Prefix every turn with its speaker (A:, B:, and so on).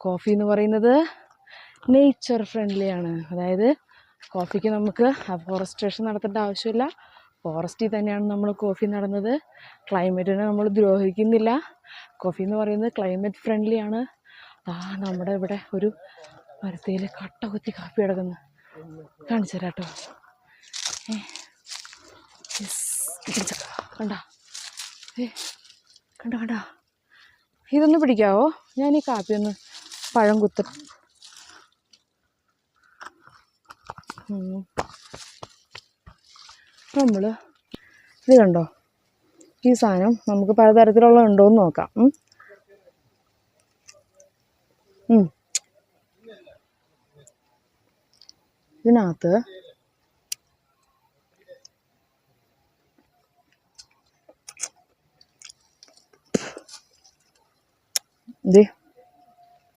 A: Coffee എന്ന് പറയുന്നത് nature ഫ്രണ്ട്ലിയാണ്. അതായത് കോഫിക്ക് നമുക്ക് അഫോറസ്റ്റേഷൻ നടത്തേണ്ട ആവശ്യമില്ല. ഫോറസ്റ്റിൽ തന്നെയാണ് നമ്മൾ കോഫി നടുന്നത്. ക്ലൈമറ്റിനെ നമ്മൾ ദ്രോഹിക്കുന്നില്ല. കോഫി എന്ന് പറയുന്നത് ക്ലൈമറ്റ് ഫ്രണ്ട്ലിയാണ്. നമ്മുടെ ഇവിടെ ഒരു മരത്തിൽ കട്ട കുത്തി കാപ്പി കിടക്കുന്നു. കാണിച്ചു തരാം കേട്ടോ. കണ്ട കണ്ട കണ്ട ഇതൊന്ന് പിടിക്കാവോ? ഞാൻ ഈ കാപ്പി ഒന്ന് പഴം കുത്തും. നമ്മൾ ഇത് കണ്ടോ, ഈ സാധനം നമുക്ക് പലതരത്തിലുള്ള ഉണ്ടോയെന്ന് നോക്കാം. ഇതിനകത്ത് ഇത്